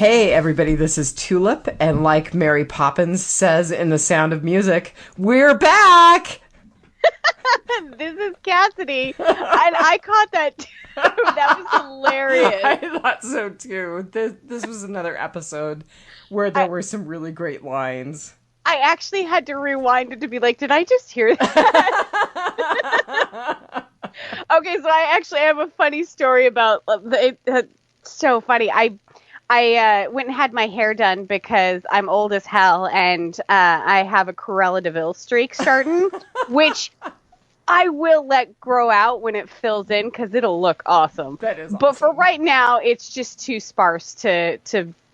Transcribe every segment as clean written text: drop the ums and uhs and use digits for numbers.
Hey everybody, this is Tulip, and like Mary Poppins says in The Sound of Music, we're back! This is Cassidy, and I caught that too. That was hilarious. I thought so too. This was another episode where there were some really great lines. I actually had to rewind it to be like, did I just hear that? Okay, so I actually have a funny story about so funny. I went and had my hair done because I'm old as hell, and I have a Cruella de Vil streak starting, which I will let grow out when it fills in because it'll look awesome. That is awesome. But for right now, it's just too sparse to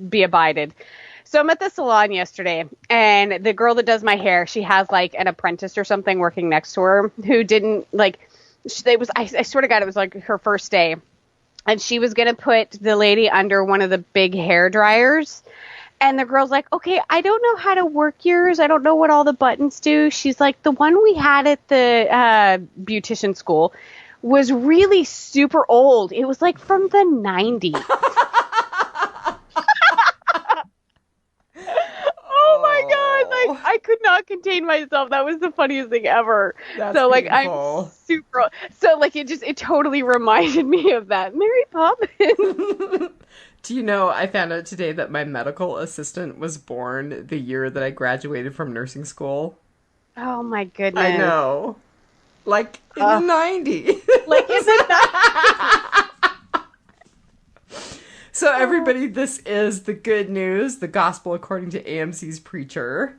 be abided. So I'm at the salon yesterday, and the girl that does my hair, she has like an apprentice or something working next to her who didn't like. I swear to God, it was like her first day. And she was going to put the lady under one of the big hair dryers. And the girl's like, okay, I don't know how to work yours. I don't know what all the buttons do. She's like, the one we had at the beautician school was really super old. It was like from the 90s. Oh my God. Like, I could not contain myself. That was the funniest thing ever. That's so like, beautiful. I'm super, so like, it totally reminded me of that. Mary Poppins. Do you know, I found out today that my medical assistant was born the year that I graduated from nursing school. Oh my goodness. I know. Like in the 90s. Like in the 90s. So everybody, this is the good news, the gospel according to AMC's Preacher.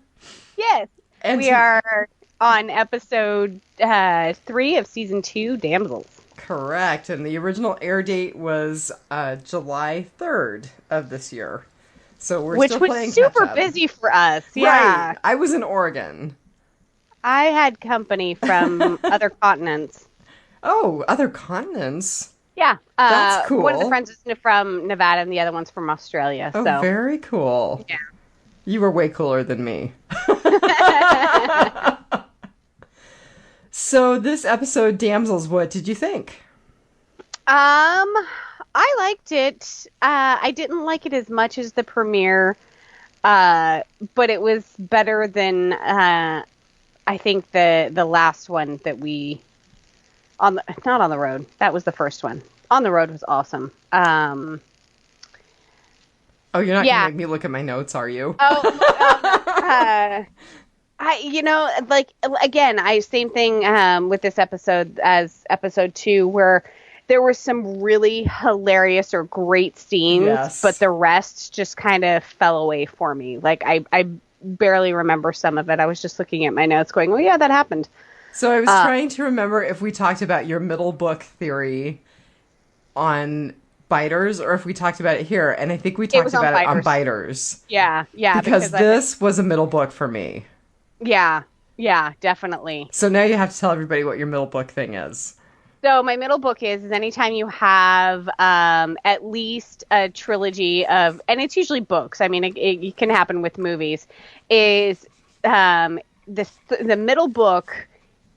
Yes. And we are on episode 3 of season 2, Damsels. Correct. And the original air date was July 3rd of this year. So we're still playing catch up. Which was super busy for us. Yeah. Right. I was in Oregon. I had company from other continents. Oh, other continents? Yeah. That's cool. One of the friends is from Nevada and the other one's from Australia. Oh, so. Very cool. Yeah. You were way cooler than me. So this episode, Damsels, what did you think? I liked it. I didn't like it as much as the premiere, but it was better than I think the last one that we not on the road. That was the first one. On the road was awesome. Oh, you're not gonna make me look at my notes, are you? Same thing with this episode as episode 2, where there were some really hilarious or great scenes, yes, but the rest just kind of fell away for me. Like I barely remember some of it. I was just looking at my notes going, oh yeah, that happened. So I was trying to remember if we talked about your middle book theory on Biters or if we talked about it here. And I think we talked about it on Biters. Yeah. Because this was a middle book for me. Yeah, definitely. So now you have to tell everybody what your middle book thing is. So my middle book is anytime you have at least a trilogy of, and it's usually books. I mean, it can happen with movies. Is the middle book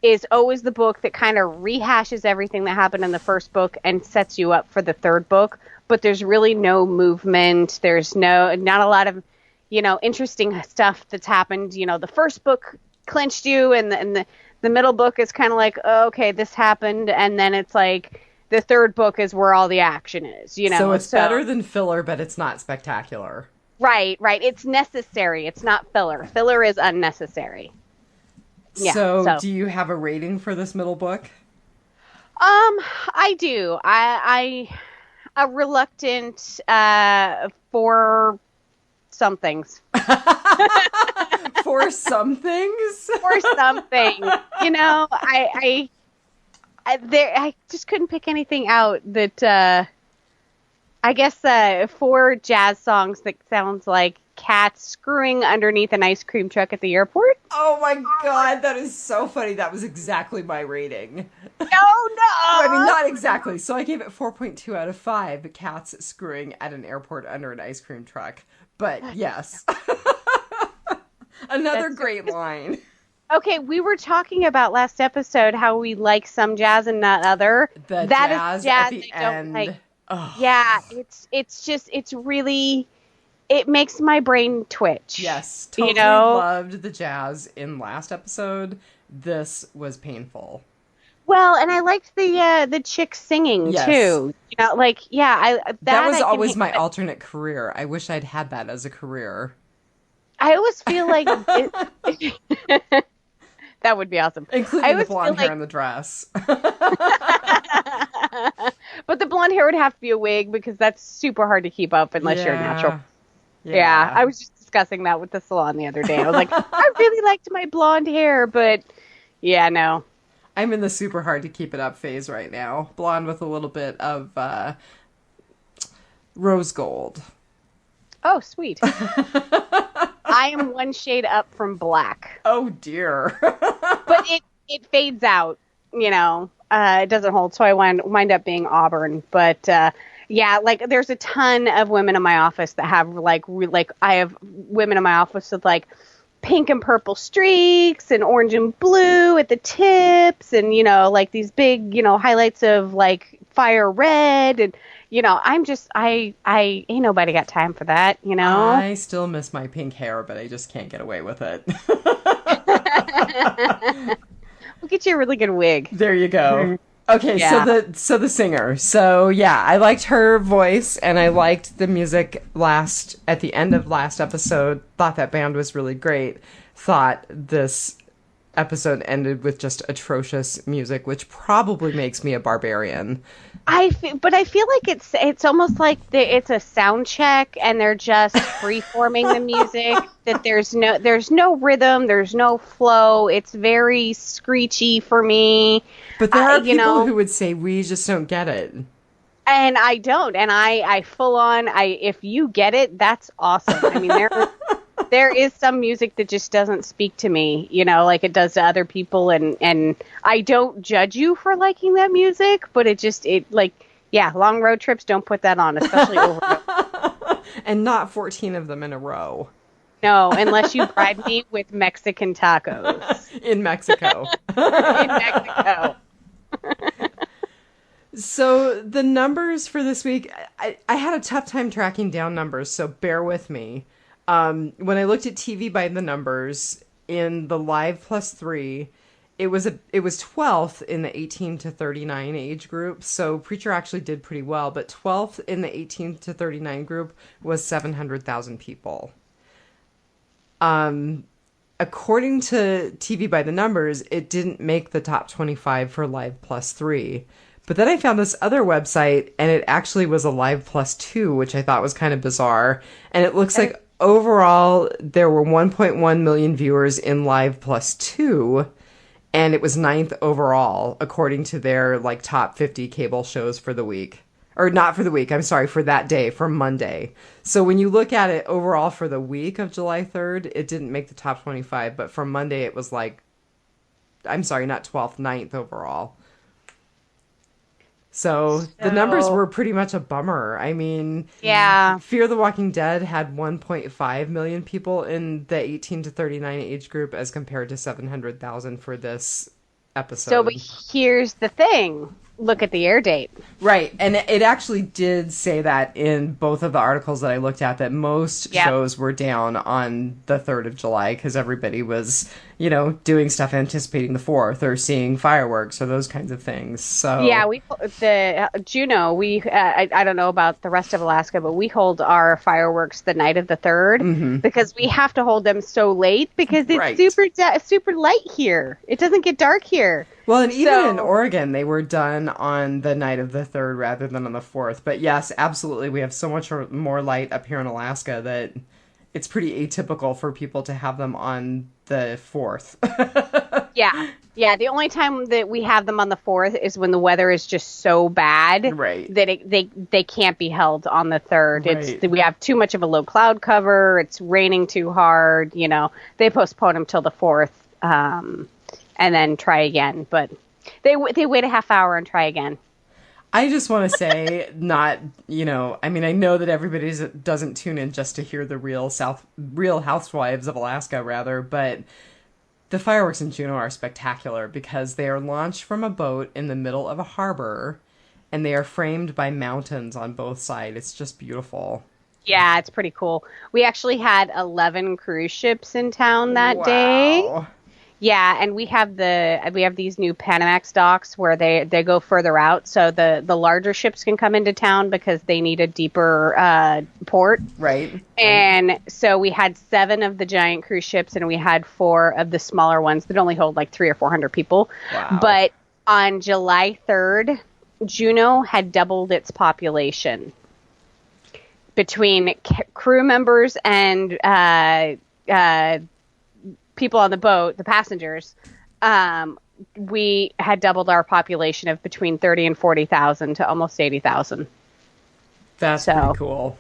is always the book that kind of rehashes everything that happened in the first book and sets you up for the third book. But there's really no movement. There's not a lot of, interesting stuff that's happened. The first book clinched you, and the middle book is kind of like, oh, okay, this happened. And then it's like the third book is where all the action is, So it's better than filler, but it's not spectacular. Right. It's necessary. It's not filler. Filler is unnecessary. Yeah, so do you have a rating for this middle book? I do. I a reluctant 4 somethings. For some things? For something. I just couldn't pick anything out that I guess 4 jazz songs that sounds like cats screwing underneath an ice cream truck at the airport. Oh my God, that is so funny. That was exactly my rating. No. I mean, not exactly. So I gave it 4.2 out of 5 cats screwing at an airport under an ice cream truck. But yes. Another great line. Okay, we were talking about last episode how we like some jazz and not other. That jazz at the I end. don't like. Oh. Yeah, it's really it makes my brain twitch. Yes, totally loved the jazz in last episode. This was painful. Well, and I liked the chick singing too. You know, like that was always my alternate career. I wish I'd had that as a career. I always feel like that would be awesome. Including the blonde hair and the dress. But the blonde hair would have to be a wig because that's super hard to keep up unless you're natural. Yeah, I was just discussing that with the salon the other day. I was like, I really liked my blonde hair, but yeah, no. I'm in the super hard to keep it up phase right now. Blonde with a little bit of rose gold. Oh, sweet. I am one shade up from black. Oh, dear. But it fades out, you know. It doesn't hold, so I wind up being auburn. But yeah, like there's a ton of women in my office that have like I have women in my office with like pink and purple streaks and orange and blue at the tips, and you know, like these big, you know, highlights of like fire red, and you know, I ain't nobody got time for that, you know. I still miss my pink hair, but I just can't get away with it. We'll get you a really good wig. There you go. Okay, so the singer. So yeah, I liked her voice and I liked the music at the end of last episode. Thought that band was really great. Thought this episode ended with just atrocious music, which probably makes me a barbarian. But I feel like it's almost like it's a sound check and they're just freeforming the music. That there's no rhythm, there's no flow. It's very screechy for me. But there are people who would say we just don't get it. And I don't. And I full on. If you get it, that's awesome. I mean, there is some music that just doesn't speak to me, you know, like it does to other people. And I don't judge you for liking that music, but long road trips, don't put that on, especially over. And not 14 of them in a row. No, unless you bribe me with Mexican tacos. In Mexico. In Mexico. So the numbers for this week, I had a tough time tracking down numbers, so bear with me. When I looked at TV by the numbers, in the Live +3, it was 12th in the 18 to 39 age group, so Preacher actually did pretty well, but 12th in the 18 to 39 group was 700,000 people. According to TV by the numbers, it didn't make the top 25 for Live +3. But then I found this other website, and it actually was a Live +2, which I thought was kind of bizarre. And it looks like overall there were 1.1 million viewers in Live +2, and it was 9th overall, according to their like top 50 cable shows for the week. Or not for the week, I'm sorry, for that day, for Monday. So when you look at it overall for the week of July 3rd, it didn't make the top 25, but for Monday it was like, I'm sorry, not 12th, 9th overall. So the numbers were pretty much a bummer. I mean, Fear the Walking Dead had 1.5 million people in the 18 to 39 age group as compared to 700,000 for this episode. So, but here's the thing. Look at the air date. Right. And it actually did say that in both of the articles that I looked at, that most shows were down on the 3rd of July because everybody was, you know, doing stuff anticipating the 4th or seeing fireworks or those kinds of things. So yeah, Juneau, I don't know about the rest of Alaska, but we hold our fireworks the night of the 3rd because we have to hold them so late because it's super light here. It doesn't get dark here. Well, and even in Oregon, they were done on the night of the 3rd rather than on the 4th. But yes, absolutely, we have so much more light up here in Alaska that it's pretty atypical for people to have them on the 4th. Yeah. The only time that we have them on the 4th is when the weather is just so bad that they can't be held on the 3rd. Right. We have too much of a low cloud cover. It's raining too hard. You know, they postpone them till the 4th. And then try again, but they wait a half hour and try again. I just want to say, I mean, I know that everybody doesn't tune in just to hear the Real Housewives of Alaska, rather, but the fireworks in Juneau are spectacular because they are launched from a boat in the middle of a harbor, and they are framed by mountains on both sides. It's just beautiful. Yeah, it's pretty cool. We actually had 11 cruise ships in town that day. Wow. Yeah, and we have these new Panamax docks where they go further out, so the larger ships can come into town because they need a deeper port. Right. And so we had 7 of the giant cruise ships, and we had 4 of the smaller ones that only hold like 300 or 400 people. Wow. But on July 3rd, Juneau had doubled its population between crew members and people on the boat, the passengers. We had doubled our population of between 30 and 40,000 to almost 80,000. That's pretty cool.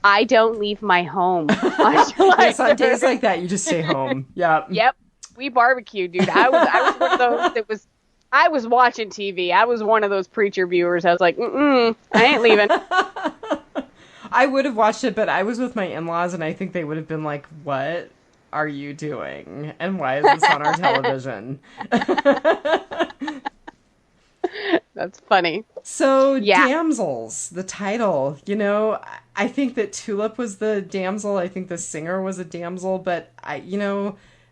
I don't leave my home on July Yes, on days like that, you just stay home. Yeah. Yep. We barbecued, dude. I was one of those that was. I was watching TV. I was one of those preacher viewers. I was like, I ain't leaving. I would have watched it, but I was with my in-laws, and I think they would have been like, "What are you doing? And why is this on our television?" That's funny. So, Yeah. Damsels, the title. You know, I think that Tulip was the damsel. I think the singer was a damsel, but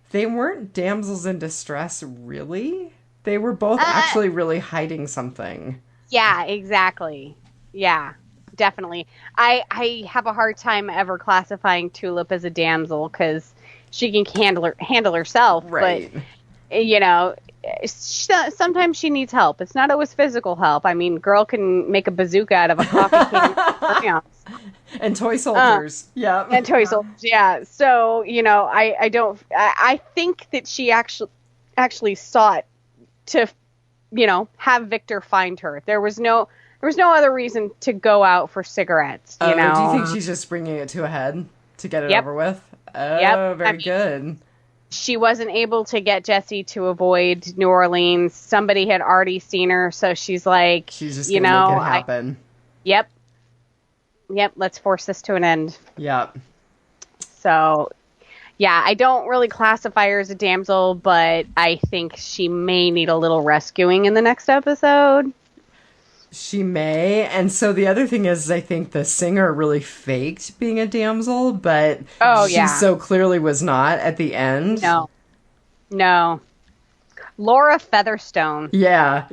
they weren't damsels in distress, really. They were both actually really hiding something. Yeah, exactly. Yeah, definitely. I have a hard time ever classifying Tulip as a damsel because she can handle herself, Right. but sometimes she needs help. It's not always physical help. I mean, girl can make a bazooka out of a coffee can. And toy soldiers. Yeah. And toy soldiers. Yeah. So, I think that she actually sought to, have Victor find her. There was no other reason to go out for cigarettes, Do you think she's just bringing it to a head to get it over with? Oh, very good. She wasn't able to get Jesse to avoid New Orleans. Somebody had already seen her, so she's like, she's just gonna make it happen. Yep, let's force this to an end. Yep. So, yeah, I don't really classify her as a damsel, but I think she may need a little rescuing in the next episode. She may. And so the other thing is, I think the singer really faked being a damsel, but she so clearly was not at the end. No. Laura Featherstone. Yeah.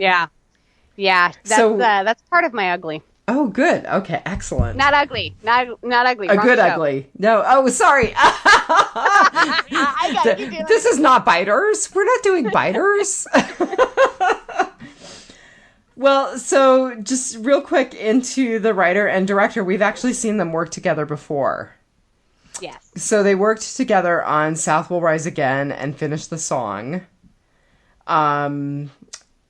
That's part of my ugly. Oh, good. Okay, excellent. Not ugly. Not ugly. A good ugly. No. Oh, sorry. This is not Biters. We're not doing Biters. Well, so just real quick into the writer and director. We've actually seen them work together before. Yes. So they worked together on South Will Rise Again and finished the song.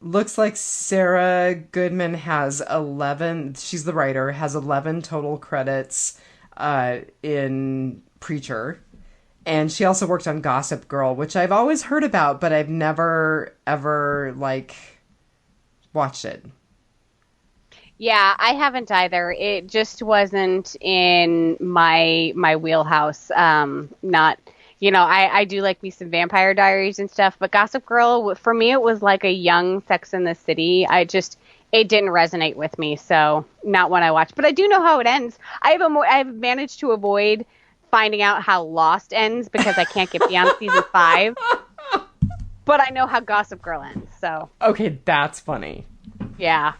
Looks like Sarah Goodman has 11, she's the writer, has 11 total credits in Preacher. And she also worked on Gossip Girl, which I've always heard about, but I've never, ever, watched it. Yeah, I haven't either. It just wasn't in my wheelhouse. I do like me some Vampire Diaries and stuff, but Gossip Girl, for me, it was like a young Sex and the City. It didn't resonate with me, so not one I watched. But I do know how it ends. I've managed to avoid finding out how Lost ends because I can't get beyond season 5. But I know how Gossip Girl ends, so. Okay, that's funny. Yeah.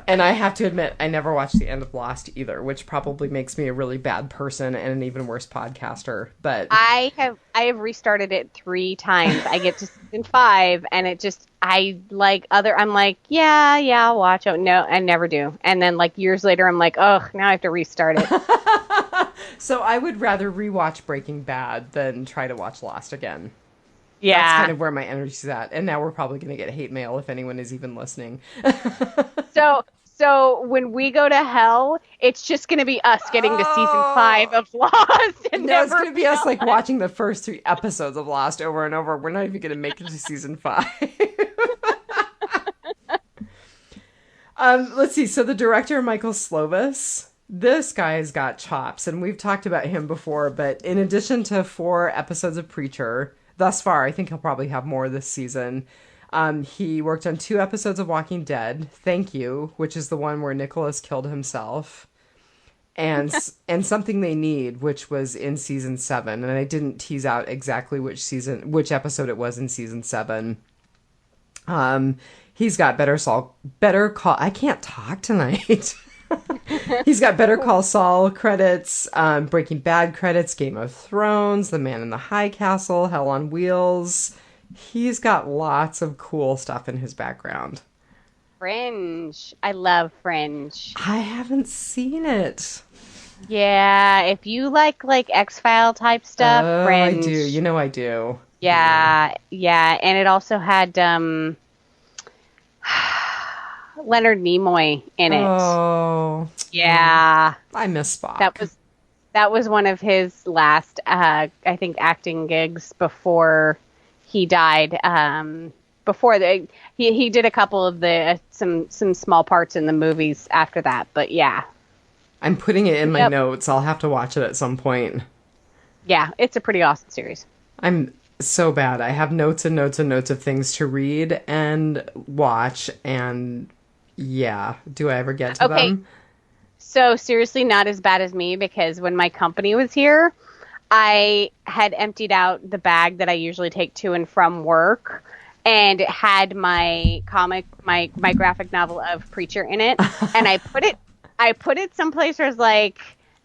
And I have to admit, I never watched the end of Lost either, which probably makes me a really bad person and an even worse podcaster. But I have restarted it 3 times. I get to season 5, and I'm like, yeah, I'll watch it. No, I never do. And then years later, I'm like, oh, now I have to restart it. So I would rather rewatch Breaking Bad than try to watch Lost again. Yeah. That's kind of where my energy's at. And now we're probably going to get hate mail if anyone is even listening. So when we go to hell, it's just going to be us getting to season 5 of Lost. And no, it's going to be us watching the first 3 episodes of Lost over and over. We're not even going to make it to season 5. Let's see. So the director, Michael Slovis, this guy's got chops, and we've talked about him before. But in addition to 4 episodes of Preacher, thus far, I think he'll probably have more this season. He worked on 2 episodes of Walking Dead, Thank You, which is the one where Nicholas killed himself, and Something They Need, which was in season 7, and I didn't tease out exactly which episode it was in season 7. He's got Better Call. I can't talk tonight. He's got Better Call Saul credits, Breaking Bad credits, Game of Thrones, The Man in the High Castle, Hell on Wheels. He's got lots of cool stuff in his background. Fringe. I love Fringe. I haven't seen it. Yeah, if you like X-File type stuff, Oh, Fringe. I do. You know I do. Yeah, yeah, and it also had Leonard Nimoy in it. Oh, Yeah, I miss Spock. that was one of his last, I think, acting gigs before he died. He did a couple of some small parts in the movies after that, but yeah. I'm putting it in my notes. I'll have to watch it at some point. Yeah, it's a pretty awesome series. I'm so bad. I have notes and notes and notes of things to read and watch, and yeah. Do I ever get to them? So seriously, not as bad as me, because when my company was here, I had emptied out the bag that I usually take to and from work, and it had my graphic novel of Preacher in it, and I put it someplace where I was like,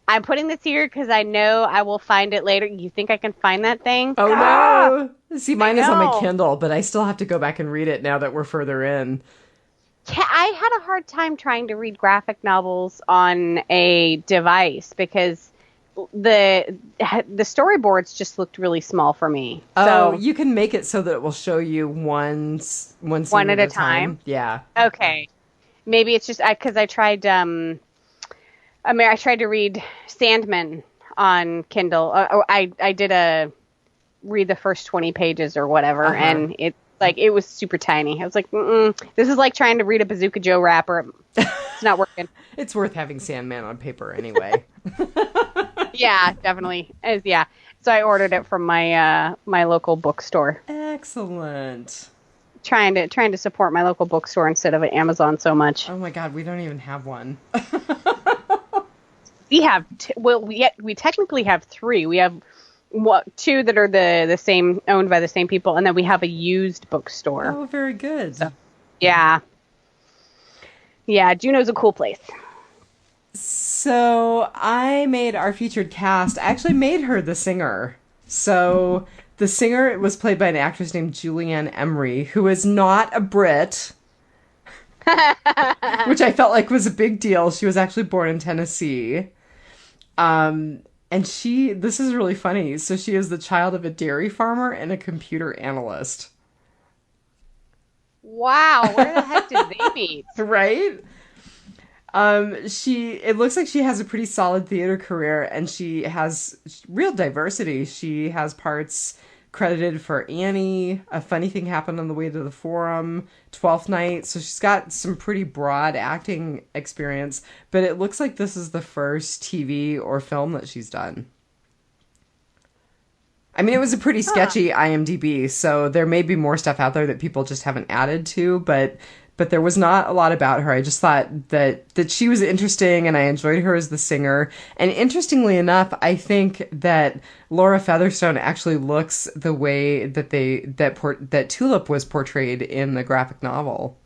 I'm putting this here because I know I will find it later. You think I can find that thing? Oh, no. See, mine is on my Kindle, but I still have to go back and read it now that we're further in. Yeah, I had a hard time trying to read graphic novels on a device because the storyboards just looked really small for me. Oh, so, you can make it so that it will show you one scene at a time. Yeah. Okay. Maybe it's just because I tried. I tried to read Sandman on Kindle. I did read the first 20 pages or whatever, and it was super tiny. I was like, this is like trying to read a Bazooka Joe rapper. It's not working. It's worth having Sandman on paper anyway. Yeah, definitely. Yeah. So I ordered it from my local bookstore. Excellent. Trying to support my local bookstore instead of Amazon so much. Oh my God, we don't even have one. We have we technically have 3. We have 2 that are the same, owned by the same people, and then we have a used bookstore. Oh, very good. So, yeah. Yeah, Juneau's a cool place. So I made our featured cast. I actually made her the singer. So the singer was played by an actress named Julianne Emery, who is not a Brit, which I felt like was a big deal. She was actually born in Tennessee. And this is really funny. So she is the child of a dairy farmer and a computer analyst. Wow, where the heck did they meet? Right? It looks like she has a pretty solid theater career, and she has real diversity. She has parts credited for Annie, A Funny Thing Happened on the Way to the Forum, Twelfth Night. So she's got some pretty broad acting experience, but it looks like this is the first TV or film that she's done. I mean, it was a pretty sketchy IMDb, so there may be more stuff out there that people just haven't added to, but there was not a lot about her. I just thought that she was interesting, and I enjoyed her as the singer. And interestingly enough, I think that Laura Featherstone actually looks the way that Tulip was portrayed in the graphic novel.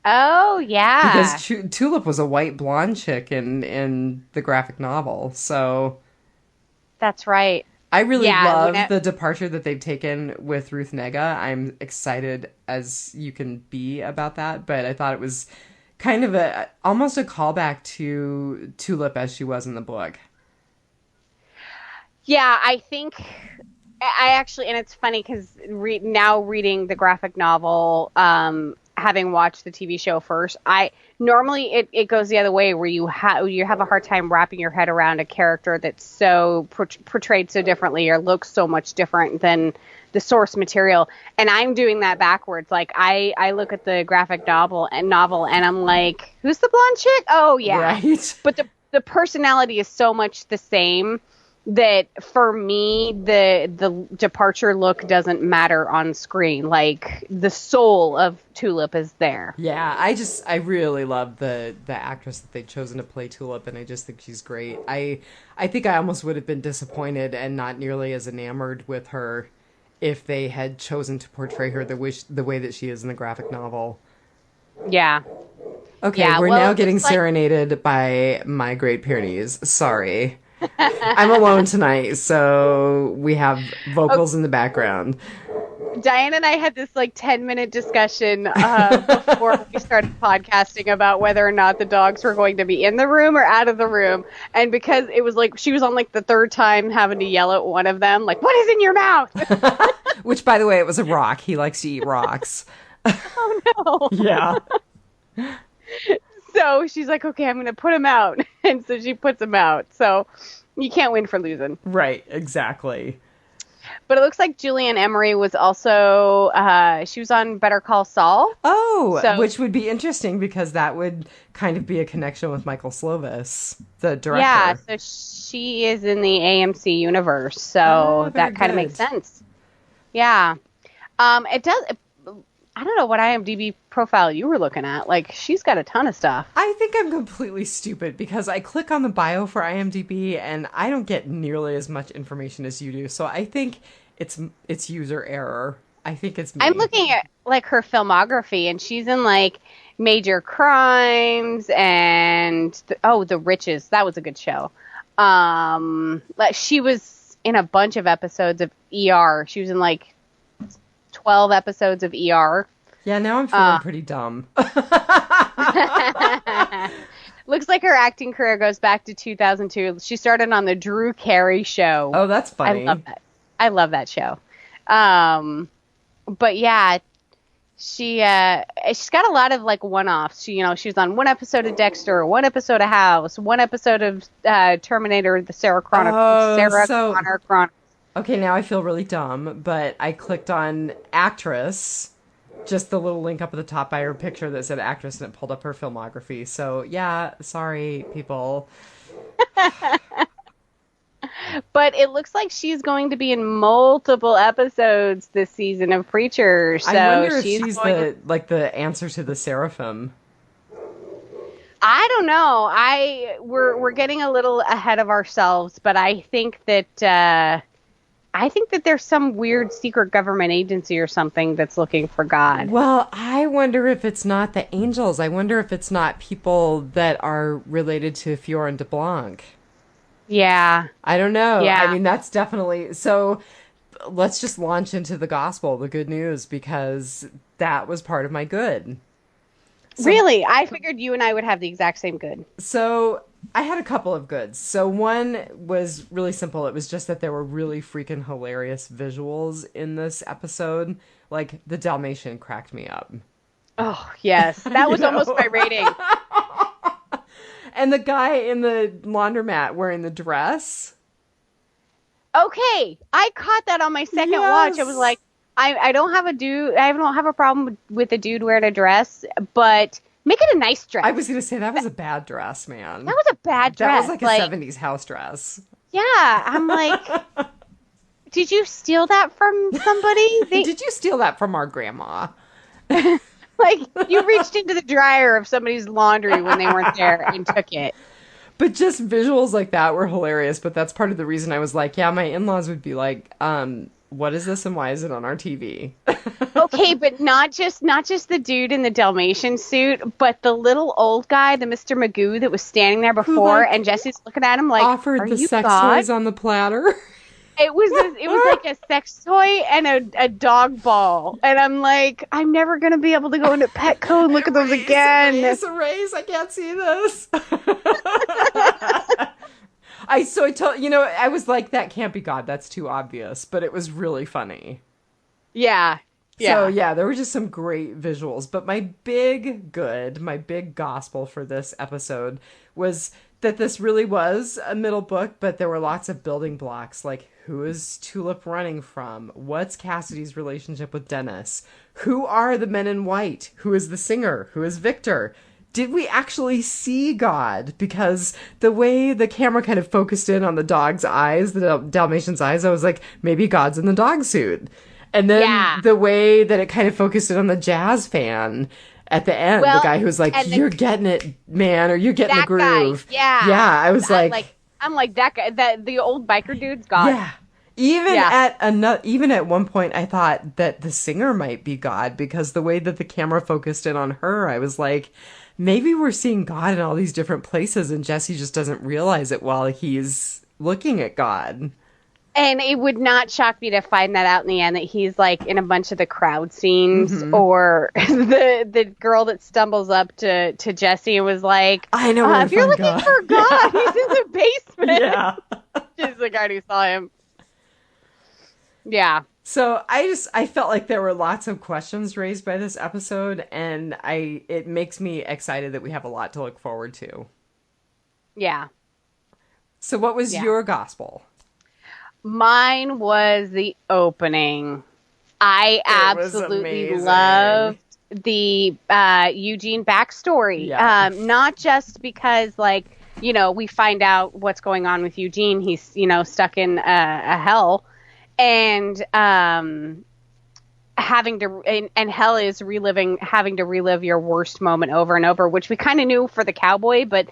Oh, yeah. Because Tulip was a white blonde chick in the graphic novel, so... That's right. I really love the departure that they've taken with Ruth Negga. I'm excited as you can be about that, but I thought it was kind of almost a callback to Tulip as she was in the book. Yeah, I think I actually, and it's funny because now reading the graphic novel, having watched the TV show first, normally it goes the other way, where you have a hard time wrapping your head around a character that's so portrayed so differently or looks so much different than the source material. And I'm doing that backwards. Like I look at the graphic novel and I'm like, who's the blonde chick? Oh yeah. Right. But the personality is so much the same that for me the departure look doesn't matter on screen. Like the soul of Tulip is there. Yeah, I really love the actress that they've chosen to play Tulip, and I just think she's great. I think I almost would have been disappointed and not nearly as enamored with her if they had chosen to portray her the way that she is in the graphic novel. Yeah. Okay, Yeah, we're well, now it getting looks like serenaded by my Great Pyrenees. Sorry. I'm alone tonight, so we have vocals in the background. Diane and I had this like 10-minute discussion before we started podcasting about whether or not the dogs were going to be in the room or out of the room. And because it was like she was on like the third time having to yell at one of them, like, "What is in your mouth?" Which, by the way, it was a rock. He likes to eat rocks. Oh no. Yeah. So she's like, "Okay, I'm going to put him out." And so she puts him out. So you can't win for losing. Right, exactly. But it looks like Julianne Emery was also she was on Better Call Saul. Oh, So which would be interesting because that would kind of be a connection with Michael Slovis, the director. yeah, so she is in the AMC universe. So Oh, very that kind of good. makes sense. Yeah. It does. I don't know what IMDb profile you were looking at. Like, she's got a ton of stuff. I think I'm completely stupid because I click on the bio for IMDb and I don't get nearly as much information as you do. So I think it's user error. I think it's me. I'm looking at like her filmography, and she's in like Major Crimes and The Riches. That was a good show. Like she was in a bunch of episodes of ER. She was in like 12 episodes of ER. Yeah, now I'm feeling pretty dumb. Looks like her acting career goes back to 2002. She started on the Drew Carey Show. Oh, that's funny. I love that. I love that show. But yeah, she's got a lot of like one-offs. She was on one episode of Dexter, one episode of House, one episode of Terminator: The Sarah Connor Connor Chronicles. Okay, now I feel really dumb, but I clicked on actress, just the little link up at the top by her picture that said actress, and it pulled up her filmography. So, yeah, sorry, people. But it looks like she's going to be in multiple episodes this season of Preacher. So I wonder if she's she's the answer to the Seraphim. I don't know. We're getting a little ahead of ourselves, but I think that there's some weird secret government agency or something that's looking for God. Well, I wonder if it's not the angels. I wonder if it's not people that are related to Fiorin de Blanc. Yeah. I don't know. Yeah. I mean, that's definitely... So let's just launch into the gospel, the good news, because that was part of my good. Really? I figured you and I would have the exact same good. So I had a couple of goods. So one was really simple. It was just that there were really freaking hilarious visuals in this episode. Like, the Dalmatian cracked me up. Oh, yes. That was almost my rating. And the guy in the laundromat wearing the dress. Okay. I caught that on my second watch. I was like, I don't have a problem with a dude wearing a dress, but make it a nice dress. I was going to say, that was a bad dress, man. That was a bad dress. That was like a 70s house dress. Yeah. I'm like, did you steal that from somebody? Did you steal that from our grandma? Like, you reached into the dryer of somebody's laundry when they weren't there and took it. But just visuals like that were hilarious. But that's part of the reason I was like, yeah, my in-laws would be like, what is this and why is it on our TV? Okay, but not just the dude in the Dalmatian suit, but the little old guy, the Mr. Magoo that was standing there before, and Jesse's looking at him like, offered are the you sex God? toys on the platter. It was like a sex toy and a dog ball, and I'm like, I'm never gonna be able to go into Petco and look at those again. Erase, I can't see this. I was like, that can't be God. That's too obvious. But it was really funny. Yeah. So, yeah, there were just some great visuals. But my big gospel for this episode was that this really was a middle book, but there were lots of building blocks. Like, who is Tulip running from? What's Cassidy's relationship with Dennis? Who are the men in white? Who is the singer? Who is Victor? did we actually see God? Because the way the camera kind of focused in on the dog's eyes, the Dalmatian's eyes, I was like, maybe God's in the dog suit. And then Yeah. the way that it kind of focused in on the jazz fan at the end, the Well, guy who's like, and you're getting it, man, or you're getting the that guy, groove. yeah. Yeah, I was I'm like that guy, that the old biker dude's God. yeah. Even Yeah. even at one point, I thought that the singer might be God because the way that the camera focused in on her, I was like, maybe we're seeing God in all these different places, and Jesse just doesn't realize it while he's looking at God. And it would not shock me to find that out in the end, that he's like in a bunch of the crowd scenes, or the girl that stumbles up to Jesse and was like, I know where to if you're find looking God." for God, he's in the basement. Yeah. She's the guy who saw him. Yeah. So I felt like there were lots of questions raised by this episode, and it makes me excited that we have a lot to look forward to. Yeah. So what was your gospel? Mine was the opening. I absolutely loved the Eugene backstory. Yeah. Not just because, like, you know, we find out what's going on with Eugene. He's, you know, stuck in a hell, and hell is having to relive your worst moment over and over, which we kind of knew for the cowboy, but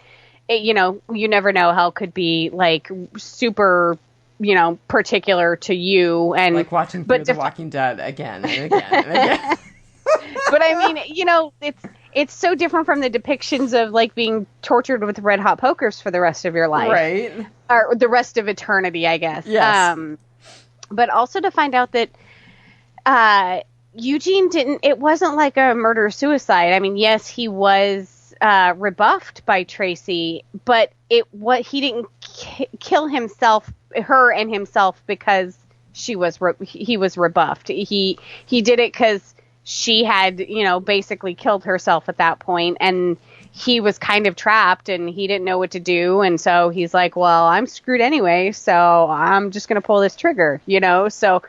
you know, you never know. Hell could be like super, you know, particular to you, and like watching Fear the Walking Dead again and again and again. But I mean, you know, it's so different from the depictions of like being tortured with red hot pokers for the rest of your life, right? Or the rest of eternity, I guess. Yes. But also to find out that Eugene it wasn't like a murder suicide. I mean, yes, he was rebuffed by Tracy, but he didn't kill her and himself because he was rebuffed. He did it because she had, you know, basically killed herself at that point, and he was kind of trapped and he didn't know what to do, and so he's like, well, I'm screwed anyway, so I'm just gonna pull this trigger, you know. So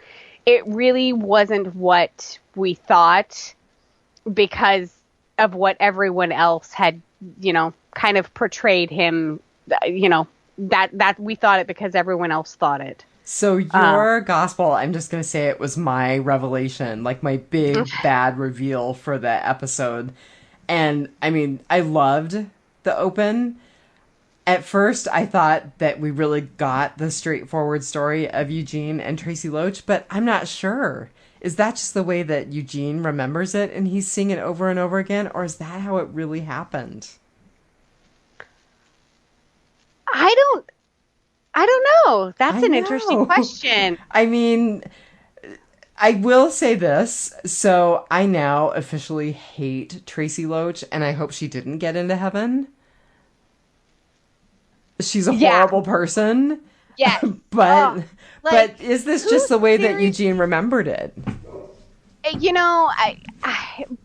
it really wasn't what we thought, because of what everyone else had, you know, kind of portrayed him, you know, that we thought it because everyone else thought it. So your gospel, I'm just going to say it was my revelation, like my big bad reveal for the episode. And I mean, I loved the open. At first, I thought that we really got the straightforward story of Eugene and Tracy Loach, but I'm not sure. Is that just the way that Eugene remembers it and he's seeing it over and over again? Or is that how it really happened? I don't know. That's an interesting question. I mean, I will say this. So I now officially hate Tracy Loach, and I hope she didn't get into heaven. She's a horrible person. Yes. But is this just the way that Eugene remembered it? You know,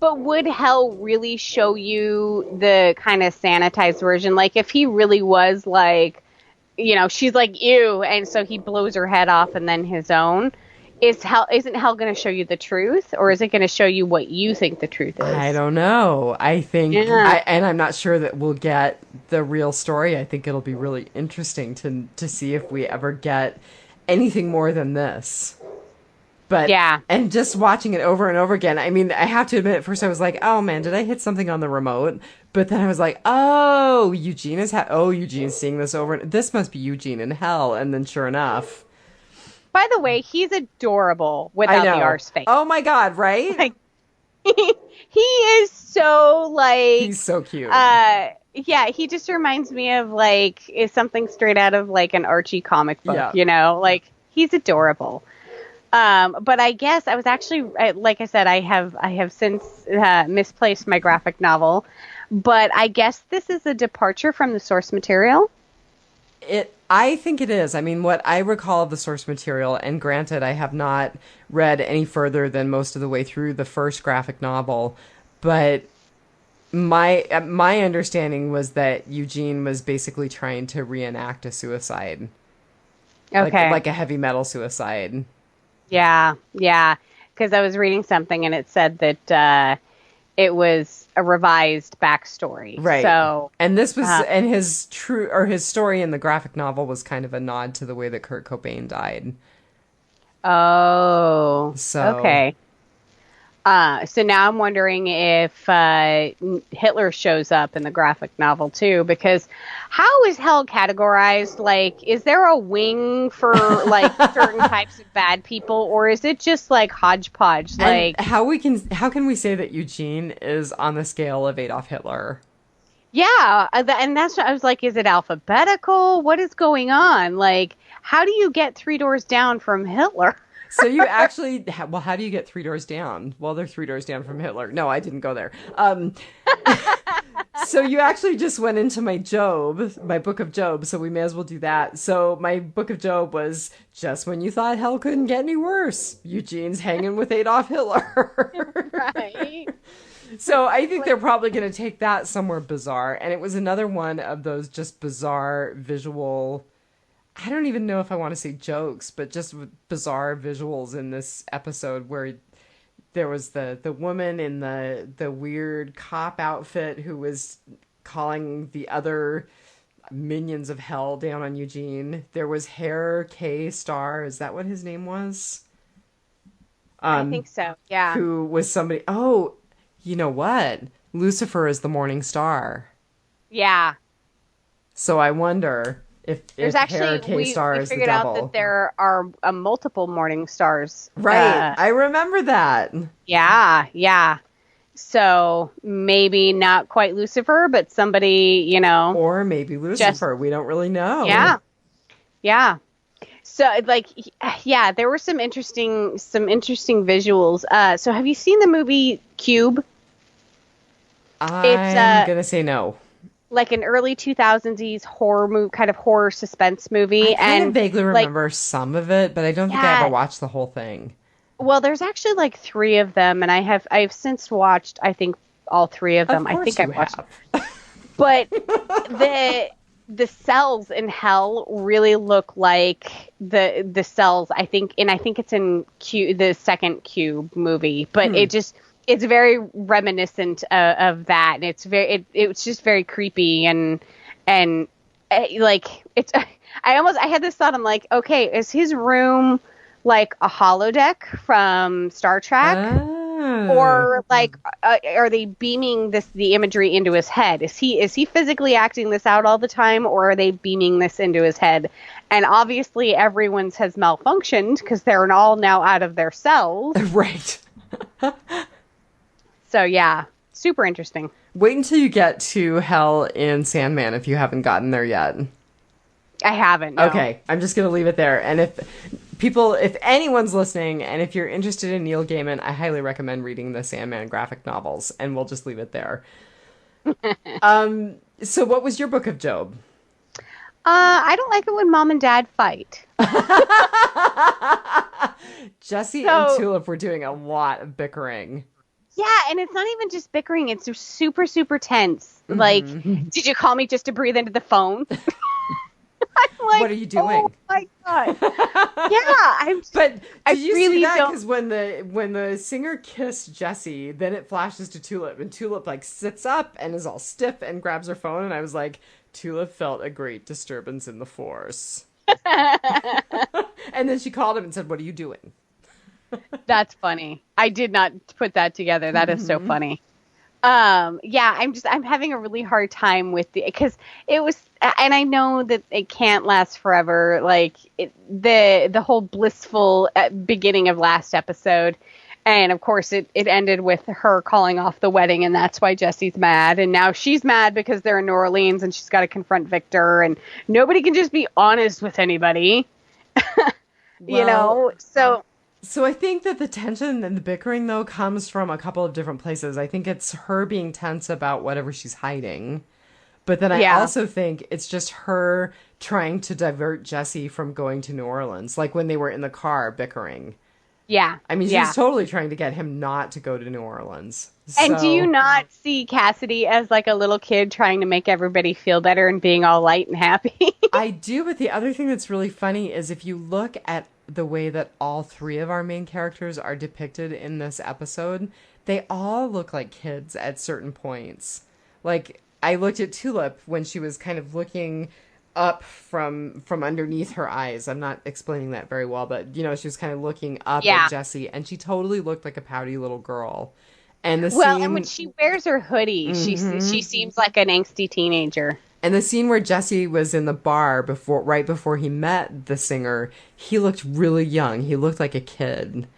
but would hell really show you the kind of sanitized version? Like, if he really was like, you know, she's like, ew, and so he blows her head off and then his own, isn't hell going to show you the truth, or is it going to show you what you think the truth is? I don't know. I think, and I'm not sure that we'll get the real story. I think it'll be really interesting to see if we ever get anything more than this. But yeah, and just watching it over and over again. I mean, I have to admit, at first I was like, "Oh man, did I hit something on the remote?" But then I was like, "Oh, Eugene's seeing this over. This must be Eugene in hell." And then, sure enough. By the way, he's adorable without the arse face. Oh my god, right? Like, he is so like. He's so cute. Yeah, he just reminds me of like something straight out of like an Archie comic book. You know, like he's adorable. But I guess I was actually, like I said, I have since misplaced my graphic novel, but I guess this is a departure from the source material. I think it is. I mean, what I recall of the source material, and granted, I have not read any further than most of the way through the first graphic novel, but my understanding was that Eugene was basically trying to reenact a suicide. Okay. Like a heavy metal suicide. Yeah, because I was reading something and it said that it was a revised backstory. Right. So, And this was, and his story in the graphic novel was kind of a nod to the way that Kurt Cobain died. oh, So, okay. So now I'm wondering if Hitler shows up in the graphic novel too, because how is hell categorized? Like, is there a wing for like certain types of bad people, or is it just like hodgepodge? and Like, how can we say that Eugene is on the scale of Adolf Hitler? yeah, and that's what I was like, is it alphabetical? What is going on? Like, how do you get three doors down from Hitler? So you actually, well, how do you get three doors down? Well, they're three doors down from Hitler. No, I didn't go there. So you actually just went into my book of Job. So we may as well do that. So my book of Job was just when you thought hell couldn't get any worse. Eugene's hanging with Adolf Hitler. Right. So I think they're probably going to take that somewhere bizarre. And it was another one of those just bizarre visual, I don't even know if I want to say jokes, but just bizarre visuals in this episode where there was the woman in the weird cop outfit who was calling the other minions of hell down on Eugene. There was Hair K Star, is that what his name was? I think so. Yeah. Who was somebody, oh, you know what? Lucifer is the morning star. Yeah. So I wonder There's if actually Hair K Star we is the figured out devil. that there are multiple morning stars. Right. I remember that. Yeah, yeah. So maybe not quite Lucifer, but somebody, Or maybe Lucifer. We don't really know. Yeah, yeah. So like, yeah, there were some interesting visuals. So have you seen the movie Cube? I'm gonna say no. Like an early 2000s horror movie, kind of horror suspense movie. I kind and of vaguely like, remember some of it, but I don't think I ever watched the whole thing. Well, there's actually like three of them, and I've since watched, I think, all three of them. Of course I've watched, but the cells in hell really look like the cells. I think it's in the second Cube movie, but it's very reminiscent of that, and it's just very creepy and like it's. I had this thought. I'm like, okay, is his room like a holodeck from Star Trek, or like are they beaming the imagery into his head? Is he physically acting this out all the time, or are they beaming this into his head? And obviously, everyone's has malfunctioned because they're all now out of their cells, right? So yeah, super interesting. Wait until you get to hell in Sandman if you haven't gotten there yet. I haven't. No. Okay, I'm just gonna leave it there. And if anyone's listening, and if you're interested in Neil Gaiman, I highly recommend reading the Sandman graphic novels. And we'll just leave it there. So what was your book of Job? I don't like it when mom and dad fight. Jesse and Tulip were doing a lot of bickering. Yeah, and it's not even just bickering. It's super, super tense. Mm-hmm. Like, did you call me just to breathe into the phone? I'm like, what are you doing? Oh my god! Yeah, But did you really see that? Because when the singer kissed Jesse, then it flashes to Tulip, and Tulip like sits up and is all stiff and grabs her phone, and I was like, Tulip felt a great disturbance in the force. And then she called him and said, "What are you doing?" That's funny. I did not put that together. That is so funny. Yeah, I'm having a really hard time with because it was, and I know that it can't last forever. Like the whole blissful beginning of last episode, and of course it ended with her calling off the wedding, and that's why Jesse's mad, and now she's mad because they're in New Orleans and she's got to confront Victor, and nobody can just be honest with anybody, So I think that the tension and the bickering, though, comes from a couple of different places. I think it's her being tense about whatever she's hiding. But then I also think it's just her trying to divert Jesse from going to New Orleans. Like when they were in the car bickering. Yeah. I mean, she's totally trying to get him not to go to New Orleans. And do you not see Cassidy as like a little kid trying to make everybody feel better and being all light and happy? I do, but the other thing that's really funny is if you look at the way that all three of our main characters are depicted in this episode, They all look like kids at certain points. Like, I looked at Tulip when she was kind of looking up from underneath her eyes. I'm not explaining that very well, but she was kind of looking up Yeah. at Jessie, and she totally looked like a pouty little girl. And the Well, and when scene, she wears her hoodie, she seems like an angsty teenager. and the scene where Jesse was in the bar right before he met the singer, he looked really young. He looked like a kid.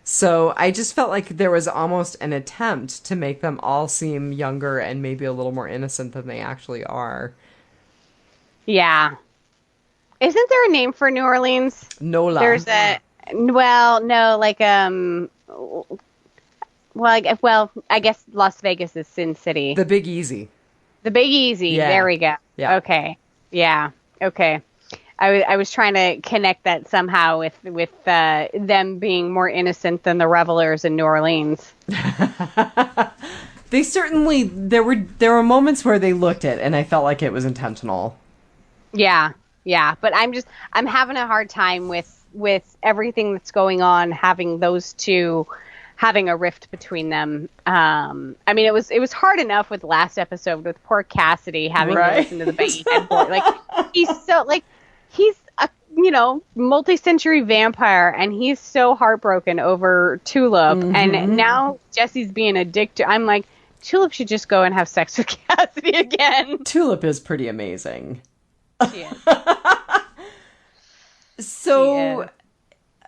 So I just felt like there was almost an attempt to make them all seem younger and maybe a little more innocent than they actually are. Yeah. Isn't there a name for New Orleans? Nola. There's no, like I guess Las Vegas is Sin City. The Big Easy. The Big Easy. Yeah. There we go. Yeah. Okay. Yeah. Okay. I was trying to connect that somehow with them being more innocent than the revelers in New Orleans. They certainly there were moments where they looked it, and I felt like it was intentional. Yeah. Yeah. But I'm having a hard time with everything that's going on, having those two having a rift between them. I mean, it was hard enough with last episode with poor Cassidy having to listen to the banging headboard. Like, he's a multi-century vampire, and he's so heartbroken over Tulip, and now Jesse's being a dick to. I'm like, Tulip should just go and have sex with Cassidy again. Tulip is pretty amazing. She is. So. She is.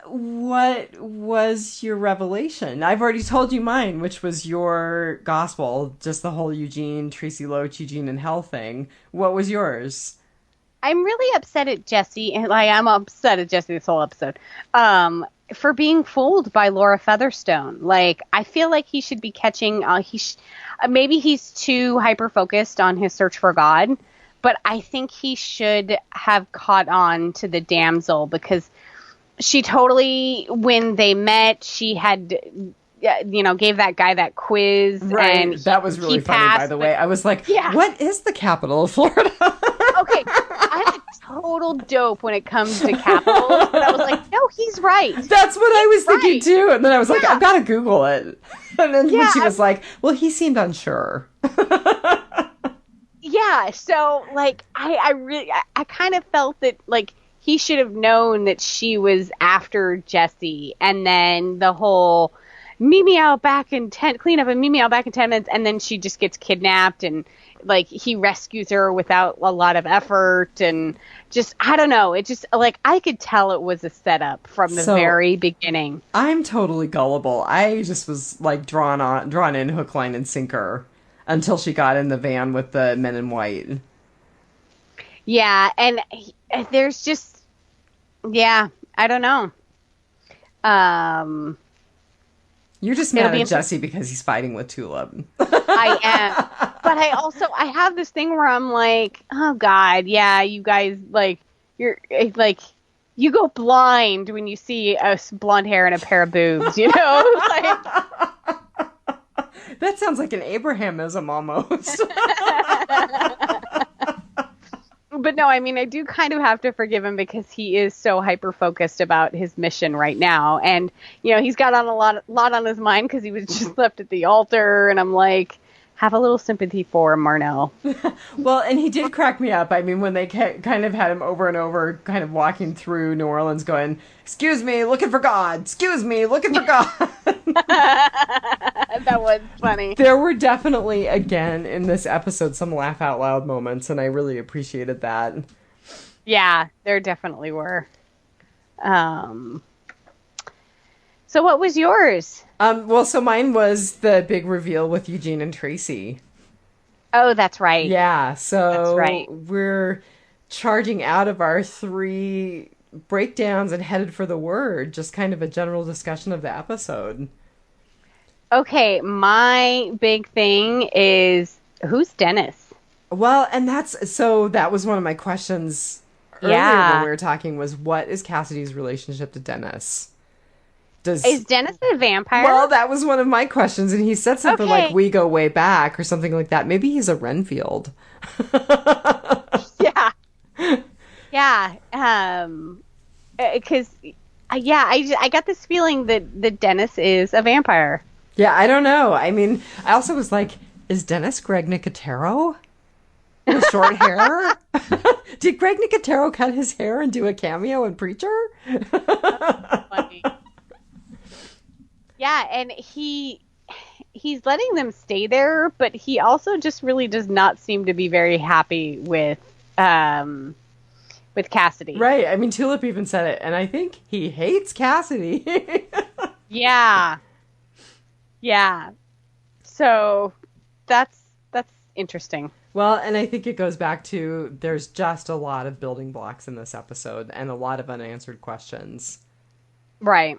What was your revelation? I've already told you mine, which was your gospel, just the whole Eugene, Tracy Loach, Eugene in Hell thing. What was yours? I'm really upset at Jesse, and I'm upset at Jesse this whole episode, for being fooled by Laura Featherstone. Like, I feel like he should be catching. Maybe he's too hyper focused on his search for God, but I think he should have caught on to the damsel, because she totally, when they met, she had, gave that guy that quiz. Right. And that was really funny, by the way. I was like, what is the capital of Florida? Okay. I'm a total dope when it comes to capitals. But I was like, no, he's right. That's what I was thinking, too. And then I was like, I've got to Google it. And then when she was like, well, he seemed unsure. Yeah. So, like, I kind of felt that, like, he should have known that she was after Jesse, and then the whole meet me out back in 10 clean up and meet me out back in 10 minutes, and then she just gets kidnapped, and like he rescues her without a lot of effort, and just I don't know, it just like I could tell it was a setup from the very beginning. I'm totally gullible. I just was like drawn in hook, line, and sinker until she got in the van with the men in white. Yeah, and there's just, I don't know. You're just mad at Jesse because he's fighting with Tulip. I am. But I have this thing where I'm like, oh God, yeah, you guys, like, you go blind when you see a blonde hair and a pair of boobs, like. That sounds like an Abrahamism almost. But no, I mean, I do kind of have to forgive him because he is so hyper-focused about his mission right now. And, he's got on a lot on his mind because he was just left at the altar. And I'm like, have a little sympathy for him, Marnell. Well, and he did crack me up. I mean, when they kind of had him over and over kind of walking through New Orleans going, excuse me, looking for God. Excuse me, looking for God. That was funny. There were definitely, again, in this episode, some laugh out loud moments, and I really appreciated that. Yeah, there definitely were. So what was yours? So mine was the big reveal with Eugene and Tracy. Oh, that's right. Yeah, so that's right. We're charging out of our 3 breakdowns and headed for the word, just kind of a general discussion of the episode. Okay, my big thing is, who's Dennis? Well, and that was one of my questions earlier when we were talking, was what is Cassidy's relationship to Dennis? Is Dennis a vampire? Well, that was one of my questions, and he said something like, we go way back, or something like that. Maybe he's a Renfield. Yeah. Yeah. Because, I got this feeling that Dennis is a vampire. Yeah, I don't know. I mean, I also was like, is Dennis Greg Nicotero with short hair? Did Greg Nicotero cut his hair and do a cameo in Preacher? Funny. Yeah, and he's letting them stay there, but he also just really does not seem to be very happy with Cassidy. Right. I mean, Tulip even said it, and I think he hates Cassidy. Yeah. Yeah. So that's interesting. Well, and I think it goes back to there's just a lot of building blocks in this episode and a lot of unanswered questions. Right.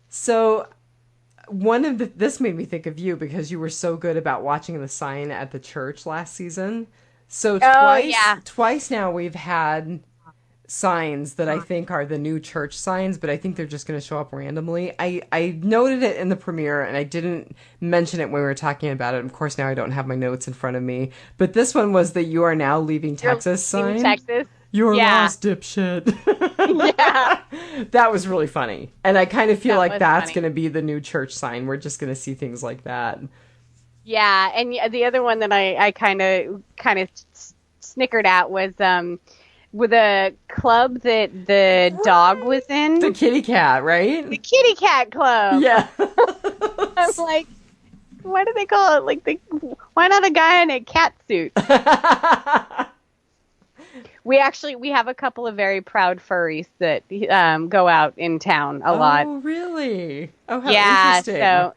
So this made me think of you because you were so good about watching the sign at the church last season. So twice now we've had signs that I think are the new church signs, but I think they're just going to show up randomly. I noted it in the premiere and I didn't mention it when we were talking about it. Of course, now I don't have my notes in front of me, but this one was the "You are now leaving Texas" sign. Texas. You're lost, dipshit. Yeah. That was really funny. And I kind of feel like that's funny. going to be the new church sign. We're just going to see things like that. Yeah, and the other one that I kind of snickered at was with a club that the dog was in. The kitty cat, right? The kitty cat club. Yeah. I'm like, why do they call it like why not a guy in a cat suit? We have a couple of very proud furries that go out in town a lot. Oh, really? Oh, how interesting. So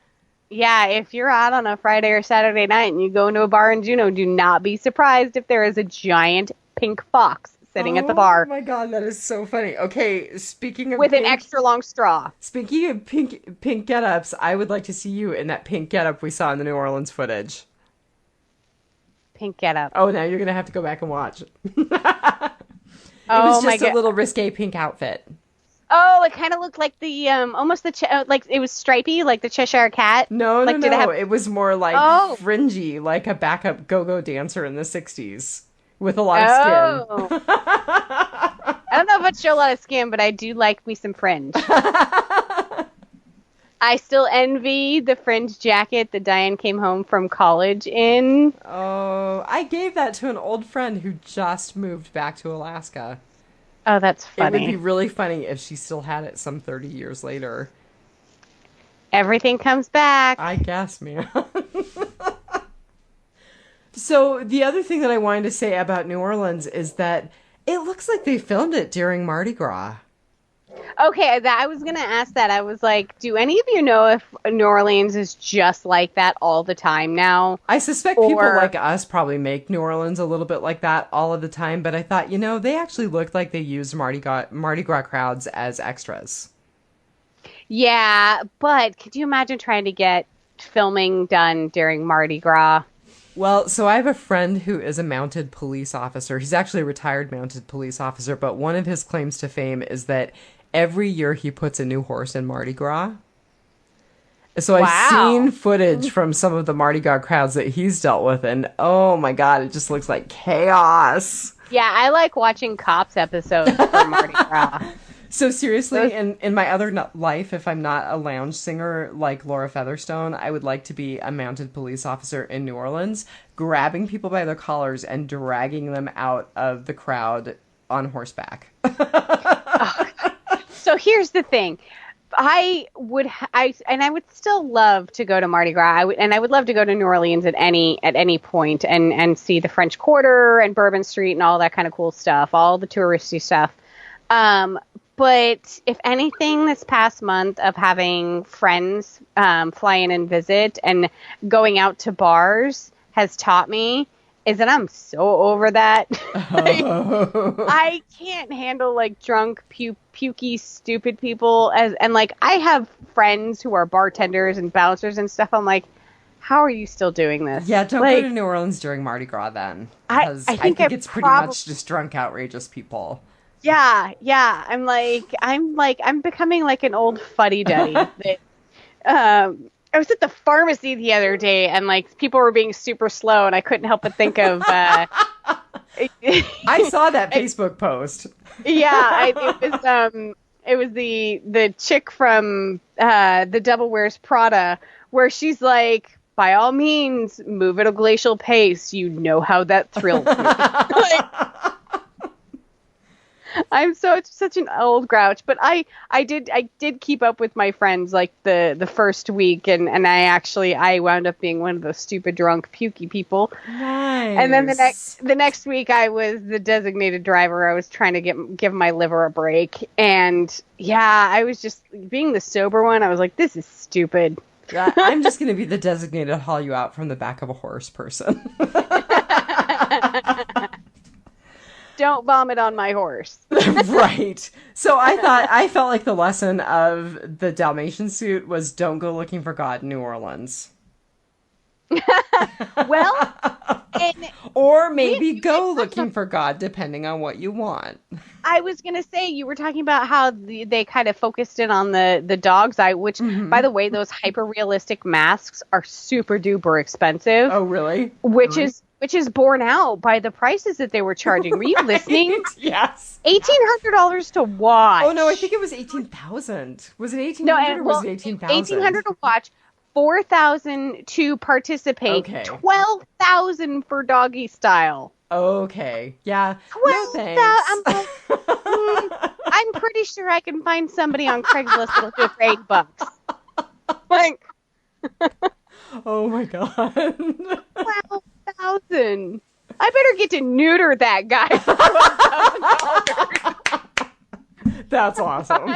yeah, if you're out on a Friday or Saturday night and you go into a bar in Juneau, do not be surprised if there is a giant pink fox sitting at the bar. Oh my god, that is so funny. Okay, speaking of with an extra long straw. Speaking of pink get-ups, I would like to see you in that pink get-up we saw in the New Orleans footage. Pink get-up. Oh, now you're gonna have to go back and watch. It was just a little risque pink outfit. Oh, it kind of looked like the almost like it was stripy, like the Cheshire Cat. No, like, no. It was more like fringy, like a backup go-go dancer in the 60s with a lot of skin. I don't know if I'd show a lot of skin, but I do like me some fringe. I still envy the fringe jacket that Diane came home from college in. Oh, I gave that to an old friend who just moved back to Alaska. Oh, that's funny. It would be really funny if she still had it some 30 years later. Everything comes back. I guess, man. So the other thing that I wanted to say about New Orleans is that it looks like they filmed it during Mardi Gras. Okay, I was going to ask that. I was like, do any of you know if New Orleans is just like that all the time now? I suspect people like us probably make New Orleans a little bit like that all of the time, but I thought, they actually looked like they used Mardi Gras crowds as extras. Yeah, but could you imagine trying to get filming done during Mardi Gras? Well, so I have a friend who is a mounted police officer. He's actually a retired mounted police officer, but one of his claims to fame is that every year he puts a new horse in Mardi Gras. So I've seen footage from some of the Mardi Gras crowds that he's dealt with, and oh my god, it just looks like chaos. Yeah, I like watching Cops episodes for Mardi Gras. So seriously, in my other life, if I'm not a lounge singer like Laura Featherstone, I would like to be a mounted police officer in New Orleans, grabbing people by their collars and dragging them out of the crowd on horseback. So here's the thing. I would still love to go to Mardi Gras. I would love to go to New Orleans at any point and see the French Quarter and Bourbon Street and all that kind of cool stuff, all the touristy stuff. But if anything, this past month of having friends fly in and visit and going out to bars has taught me is that I'm so over that. I can't handle like drunk, pukey, stupid people. And like I have friends who are bartenders and bouncers and stuff. I'm like, how are you still doing this? Yeah, don't go to New Orleans during Mardi Gras then. Because I think it's pretty much just drunk, outrageous people. Yeah. I'm becoming like an old fuddy-duddy. I was at the pharmacy the other day and like people were being super slow and I couldn't help but think of I saw that Facebook post. Yeah, it was the chick from The Devil Wears Prada where she's like, by all means, move at a glacial pace. You know how that thrills me. Like, I'm such an old grouch, but I did keep up with my friends like the first week, and I wound up being one of those stupid drunk pukey people. Nice. And then the next week I was the designated driver. I was trying to give my liver a break, and yeah, I was just being the sober one. I was like, this is stupid. I'm just going to be the designated haul you out from the back of a horse person. Don't vomit on my horse. Right. So I felt like the lesson of the Dalmatian suit was don't go looking for God in New Orleans. Well, or maybe go looking for God depending on what you want. I was going to say, you were talking about how they kind of focused in on the dog's eye, which, by the way, those hyper-realistic masks are super duper expensive. Oh, really? Which is borne out by the prices that they were charging. Were you listening? Yes. $1,800 to watch. Oh, no, I think it was 18,000. Was it 1,800 or was it 18,000? 1,800 to watch, 4,000 to participate, okay. 12,000 for doggy style. Okay. Yeah. 12,000. No, I'm like, I'm pretty sure I can find somebody on Craigslist that'll do it for $8. Like, oh my God. 12,000. I better get to neuter that guy for $12,000. That's awesome.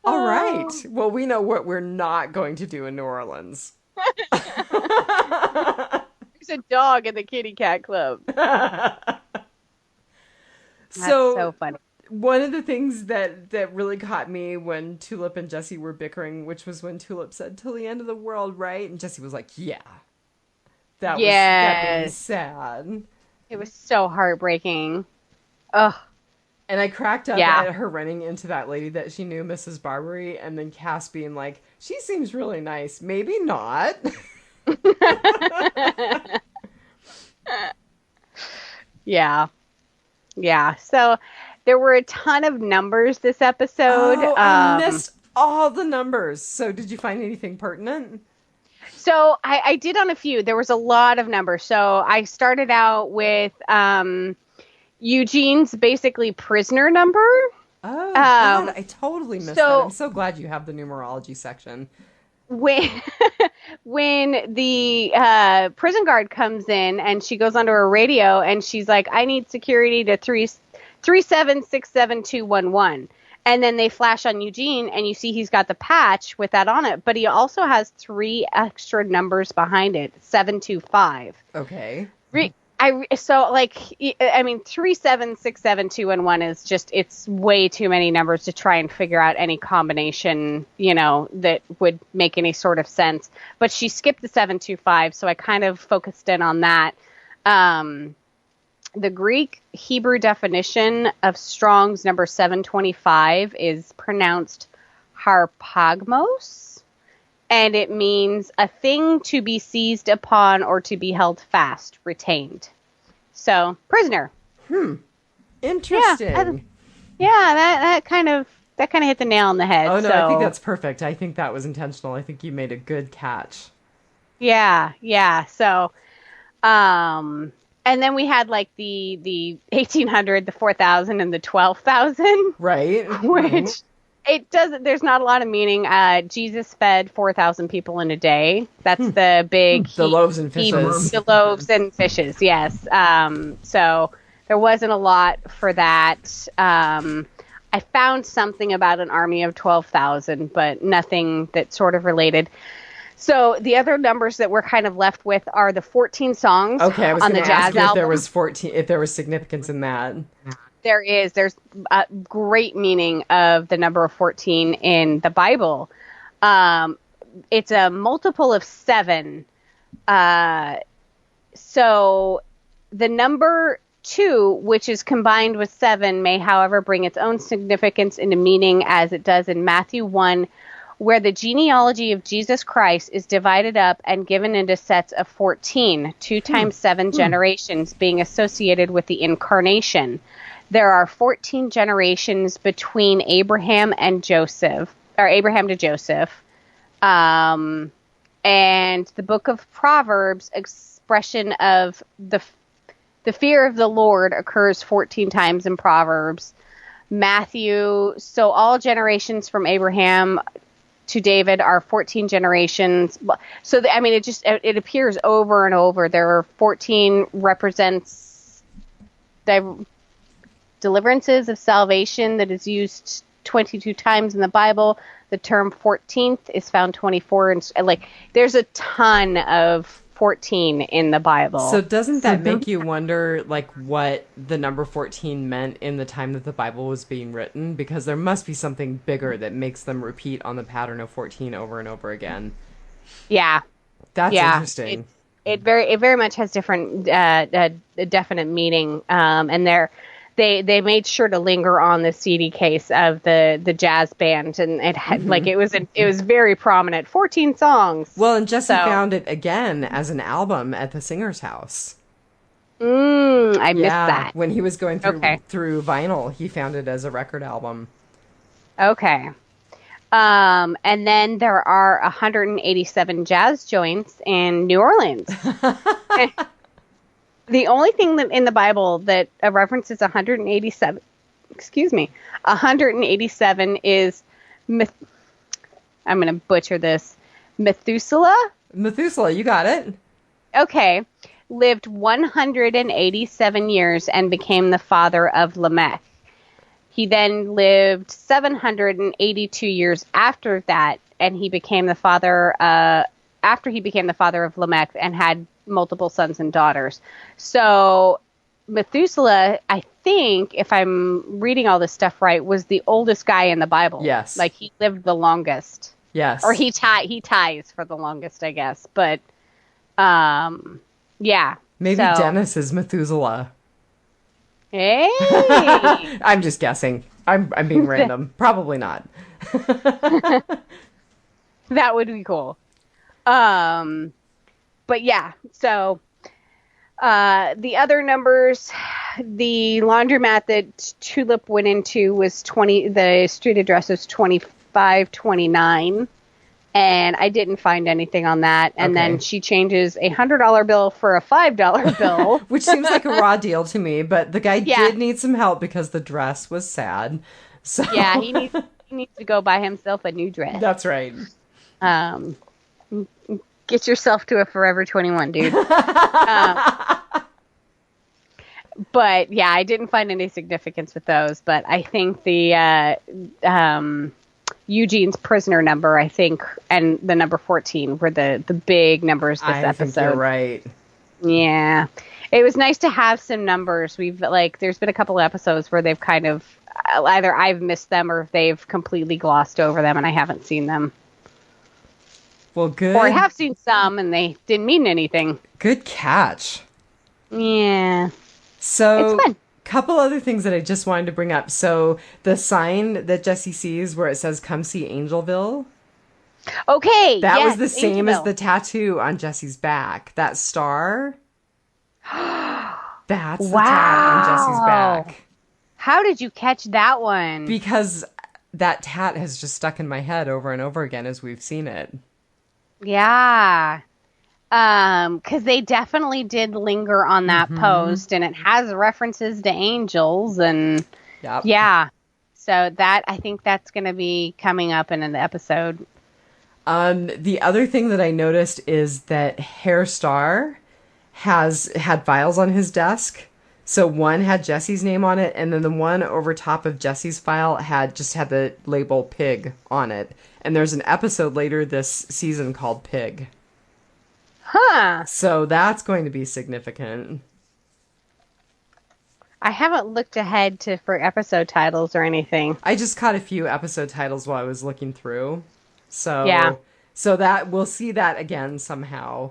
All right. Well, we know what we're not going to do in New Orleans. There's a dog in the kitty cat club. That's so funny. One of the things that really caught me when Tulip and Jesse were bickering, which was when Tulip said, "Till the end of the world, right?" And Jesse was like, "Yeah." That was sad. It was so heartbreaking. Ugh. And I cracked up at her running into that lady that she knew, Mrs. Barbary, and then Cass being like, "She seems really nice. Maybe not." Yeah. So there were a ton of numbers this episode. Oh, I missed all the numbers. So did you find anything pertinent? So I did on a few. There was a lot of numbers. So I started out with Eugene's basically prisoner number. Oh, God, I totally missed that. I'm so glad you have the numerology section. When the prison guard comes in and she goes onto her radio and she's like, "I need security to 3767211." And then they flash on Eugene and you see he's got the patch with that on it, but he also has 3 extra numbers behind it, 725. Okay. 3767211 is just, it's way too many numbers to try and figure out any combination, that would make any sort of sense. But she skipped the 725, so I kind of focused in on that. The Greek Hebrew definition of Strong's number 725 is pronounced harpagmos, and it means a thing to be seized upon or to be held fast, retained. So, prisoner. Interesting. That kind of hit the nail on the head. Oh no, so. I think that's perfect. I think that was intentional. I think you made a good catch. Yeah. So, and then we had like the 1,800, the 4,000, and the 12,000. Right. Which it doesn't. There's not a lot of meaning. Jesus fed 4,000 people in a day. That's the big the loaves and fishes. The loaves and fishes. Yes. So there wasn't a lot for that. I found something about an army of 12,000, but nothing that sort of related. So the other numbers that we're kind of left with are the 14 songs on the jazz album. If there was 14, if there was significance in that. There's a great meaning of the number of 14 in the Bible. It's a multiple of 7. So the number 2, which is combined with 7, may, however, bring its own significance into meaning, as it does in Matthew 1, where the genealogy of Jesus Christ is divided up and given into sets of 14, 2 times 7 generations, being associated with the incarnation. There are 14 generations between Abraham and Joseph, or Abraham to Joseph. And the book of Proverbs expression of the fear of the Lord occurs 14 times in Proverbs. Matthew, so all generations from Abraham to David are 14 generations. So, it appears over and over. There are 14 represents deliverances of salvation that is used 22 times in the Bible. The term 14th is found 24. And there's a ton of 14 in the Bible. So doesn't that make you wonder, what the number 14 meant in the time that the Bible was being written? Because there must be something bigger that makes them repeat on the pattern of 14 over and over again. Yeah. That's interesting. It very much has different, a definite meaning. And they made sure to linger on the CD case of the jazz band, and it had it was very prominent. 14 songs. Well, and Jesse found it again as an album at the singer's house. I missed that. When he was going through vinyl, he found it as a record album. Okay. And then there are 187 jazz joints in New Orleans. The only thing that in the Bible that references 187 is I'm going to butcher this. Methuselah, you got it. Okay. Lived 187 years and became the father of Lamech. He then lived 782 years after that, and he became the father after he became the father of Lamech and had multiple sons and daughters. So Methuselah, I think, if I'm reading all this stuff right, was the oldest guy in the Bible. Yes. He lived the longest. Yes. Or he ties for the longest, I guess. But, yeah. Maybe Dennis is Methuselah. Hey! I'm just guessing. I'm being random. Probably not. That would be cool. But yeah, so the other numbers, the laundromat that Tulip went into was the street address was 2529, and I didn't find anything on that. And then she changes a $100 bill for a $5 bill. Which seems like a raw deal to me, but the guy did need some help because the dress was sad. So yeah, he needs to go buy himself a new dress. That's right. Get yourself to a Forever 21, dude. But yeah, I didn't find any significance with those. But I think the Eugene's prisoner number, I think, and the number 14 were the big numbers this episode. I think you're right. Yeah, it was nice to have some numbers. There's been a couple of episodes where they've kind of either I've missed them or they've completely glossed over them, and I haven't seen them. Well, good. Or I have seen some, and they didn't mean anything. Good catch. Yeah. So, it's fun. Couple other things that I just wanted to bring up. So, the sign that Jesse sees where it says, "Come see Angelville." Okay. That was the same Angelville. as the tattoo on Jesse's back. That star. That's the tat on Jesse's back. How did you catch that one? Because that tat has just stuck in my head over and over again as we've seen it. Yeah. Because they definitely did linger on that post, and it has references to angels, and yeah. So I think that's going to be coming up in an episode. The other thing that I noticed is that Hair Star had files on his desk. So one had Jesse's name on it, and then the one over top of Jesse's file had the label Pig on it. And there's an episode later this season called Pig. Huh. So that's going to be significant. I haven't looked ahead for episode titles or anything. I just caught a few episode titles while I was looking through. So yeah. So that we'll see that again somehow.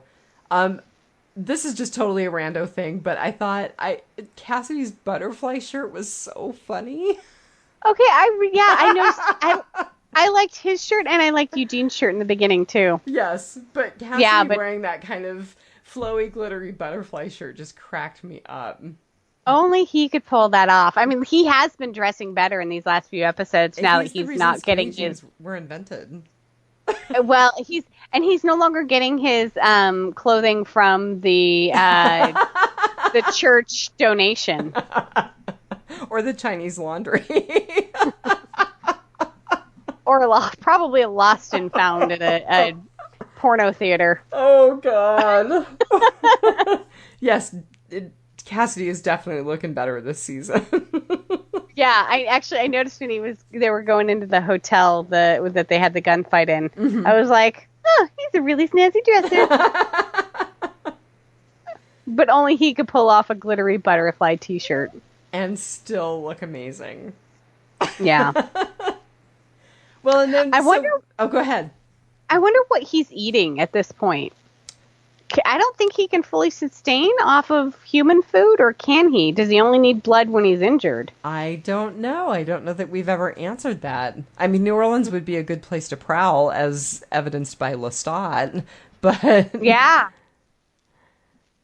This is just totally a rando thing, but I thought Cassidy's butterfly shirt was so funny. Okay, I noticed. I liked his shirt, and I liked Eugene's shirt in the beginning too. Yes, but Cassidy wearing that kind of flowy, glittery butterfly shirt just cracked me up. only he could pull that off. I mean, he has been dressing better in these last few episodes now that he's not getting his. Were invented. Well, he's no longer getting his clothing from the church donation or the Chinese laundry, or probably lost and found at a porno theater. Oh God! Yes, Cassidy is definitely looking better this season. Yeah, I noticed when they were going into the hotel that they had the gunfight in. Mm-hmm. I was like, oh, he's a really snazzy dresser. But only he could pull off a glittery butterfly t-shirt. And still look amazing. Yeah. Well, and then... Oh, go ahead. I wonder what he's eating at this point. I don't think he can fully sustain off of human food, or can he? Does he only need blood when he's injured? I don't know. I don't know that we've ever answered that. I mean, New Orleans would be a good place to prowl, as evidenced by Lestat, but...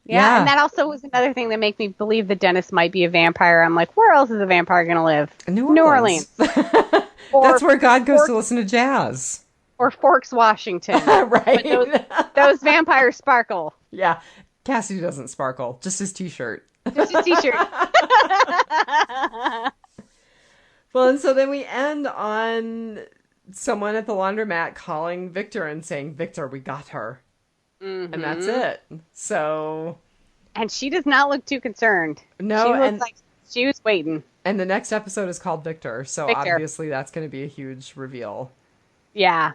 Yeah, and that also was another thing that made me believe that Dennis might be a vampire. I'm like, where else is a vampire going to live? New Orleans. That's where God goes to listen to jazz. Or Forks, Washington. Right. Those vampires sparkle. Yeah. Cassidy doesn't sparkle. Just his t-shirt. Just his t-shirt. Well, and so then we end on someone at the laundromat calling Victor and saying, Victor, we got her. Mm-hmm. And that's it. So... And she does not look too concerned. No, she looks like she was waiting. And the next episode is called Victor, so obviously that's going to be a huge reveal. Yeah.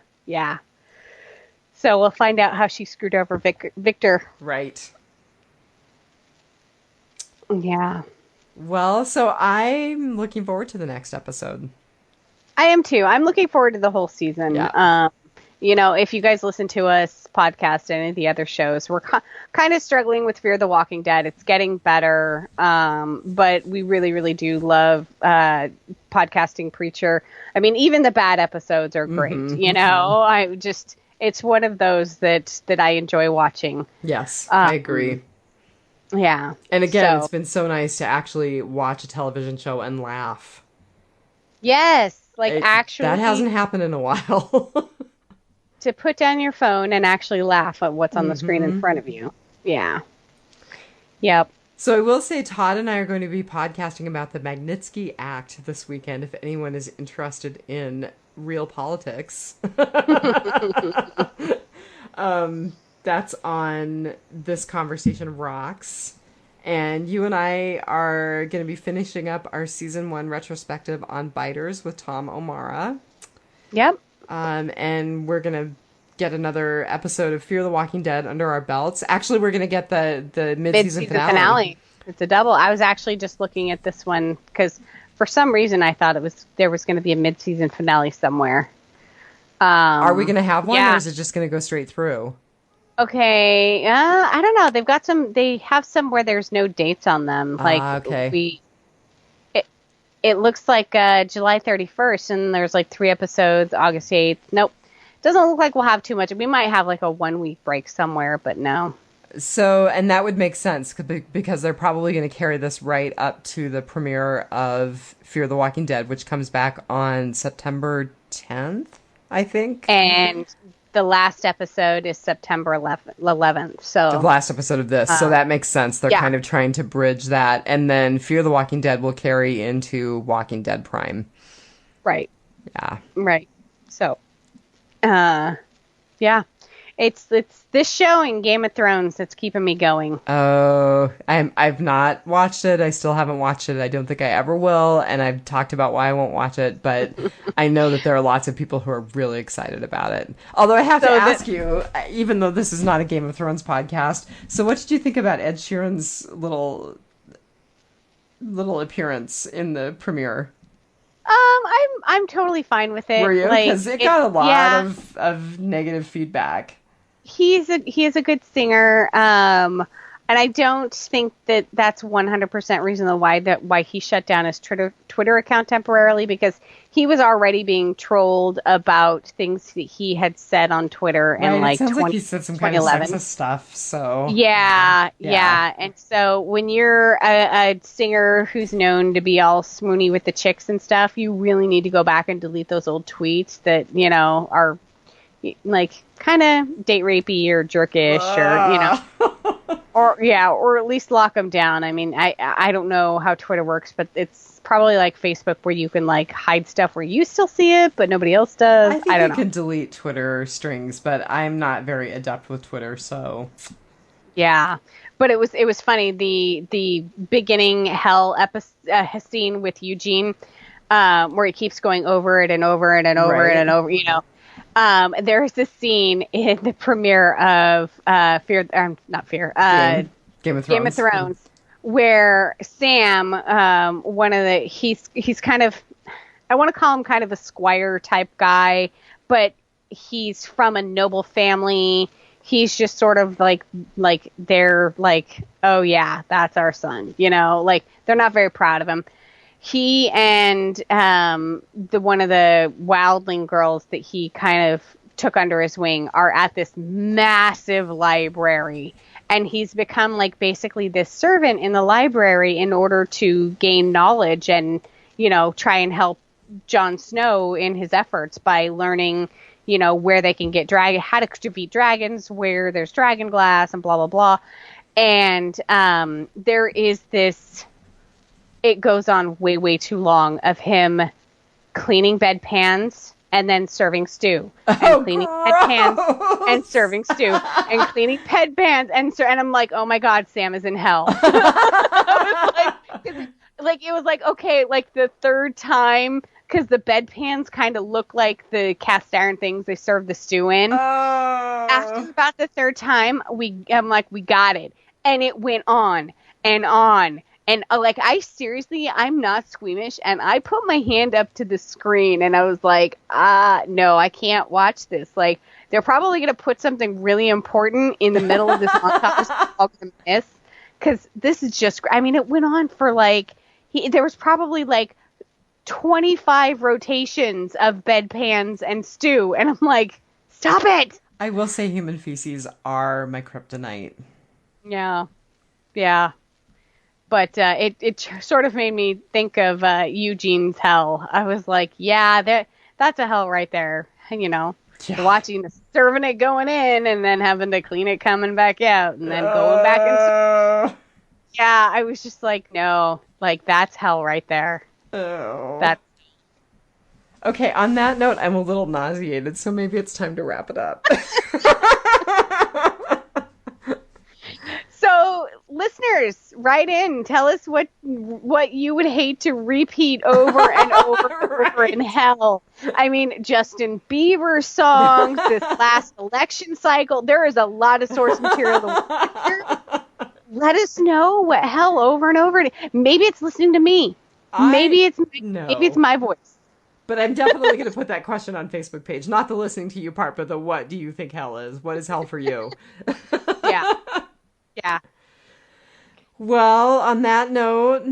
So we'll find out how she screwed over Victor. Right. Yeah. Well, so I'm looking forward to the next episode. I am too. I'm looking forward to the whole season. Yeah. If you guys listen to us podcast and any of the other shows, we're kind of struggling with Fear the Walking Dead. It's getting better, but we really, really do love podcasting Preacher. I mean, even the bad episodes are great. Mm-hmm. It's one of those that I enjoy watching. Yes, I agree. Yeah. And again, it's been so nice to actually watch a television show and laugh. Yes, actually. That hasn't happened in a while. To put down your phone and actually laugh at what's on the screen in front of you. Yeah. Yep. So I will say Todd and I are going to be podcasting about the Magnitsky Act this weekend if anyone is interested in real politics. That's on This Conversation Rocks. And you and I are going to be finishing up our season 1 retrospective on Biters with Tom O'Mara. Yep. And we're going to get another episode of Fear the Walking Dead under our belts. Actually, we're going to get the mid-season finale. It's a double. I was actually just looking at this one because for some reason I thought there was going to be a mid-season finale somewhere. Are we going to have one, or is it just going to go straight through? Okay. I don't know. They have some where there's no dates on them. Okay. It looks like July 31st, and there's 3 episodes, August 8th. Nope. Doesn't look like we'll have too much. We might have a 1-week break somewhere, but no. So, and that would make sense because they're probably going to carry this right up to the premiere of Fear the Walking Dead, which comes back on September 10th, I think. And the last episode is September 11th. So the last episode of this. So that makes sense. They're kind of trying to bridge that. And then Fear the Walking Dead will carry into Walking Dead Prime. Right. Yeah. Right. So, yeah. It's this show and Game of Thrones that's keeping me going. Oh, I've not watched it. I still haven't watched it. I don't think I ever will. And I've talked about why I won't watch it, but I know that there are lots of people who are really excited about it. Although I have to ask you, even though this is not a Game of Thrones podcast, so what did you think about Ed Sheeran's little appearance in the premiere? I'm totally fine with it. Were you? Because it got a lot of negative feedback. He is a good singer. And I don't think that that's 100% reason why he shut down his Twitter account temporarily, because he was already being trolled about things that he had said on Twitter in Right, it like sounds like he said some kind of 2011. sexist stuff, so... Yeah. And so when you're a singer who's known to be all swoony with the chicks and stuff, you really need to go back and delete those old tweets that, are like kind of date rapey or jerkish or at least lock them down. I mean, I don't know how Twitter works, but it's probably like Facebook where you can like hide stuff where you still see it, but nobody else does. I think you can delete Twitter strings, but I'm not very adept with Twitter, so... Yeah, but it was funny, the beginning hell scene with Eugene, where he keeps going over it and over it and over it and over. There's this scene in the premiere of Game of Thrones, where Sam, he's kind of, I want to call him kind of a squire type guy, but he's from a noble family. He's just sort of like they're like, oh yeah, that's our son, like they're not very proud of him. He and one of the wildling girls that he kind of took under his wing are at this massive library, and he's become like basically this servant in the library in order to gain knowledge and try and help Jon Snow in his efforts by learning where they can get how to defeat dragons, where there's dragon glass, and blah blah blah. And there is this. It goes on way too long of him cleaning bedpans and then serving stew, and cleaning bedpans and serving stew, and cleaning bedpans and I'm like, oh my God, Sam is in hell. I was like, it was like, okay, like the third time, because the bedpans kind of look like the cast iron things they serve the stew in. After about the third time, I'm like, we got it, and it went on and on. And I'm not squeamish, and I put my hand up to the screen, and I was like, no, I can't watch this. Like, they're probably going to put something really important in the middle of this montage that I'm going to miss, because this is just, I mean, it went on for there was probably 25 rotations of bedpans and stew, and I'm like, stop it! I will say human feces are my kryptonite. Yeah. But it sort of made me think of Eugene's hell. I was like, yeah, that's a hell right there. Watching serving it going in and then having to clean it coming back out and then going back and yeah, I was just like, no, that's hell right there. That's okay. On that note, I'm a little nauseated, so maybe it's time to wrap it up. So, listeners, write in. Tell us what you would hate to repeat over and over in hell. I mean, Justin Bieber songs, this last election cycle. There is a lot of source material to work here. Let us know what hell over and over. Maybe it's listening to me. Maybe it's my voice. But I'm definitely going to put that question on Facebook page. Not the listening to you part, but the what do you think hell is? What is hell for you? Yeah. Yeah. Well, on that note...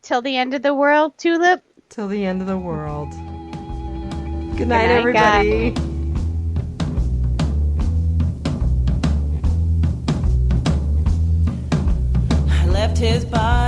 Till the end of the world, Tulip. Till the end of the world. Good night, everybody. Guys. I left his body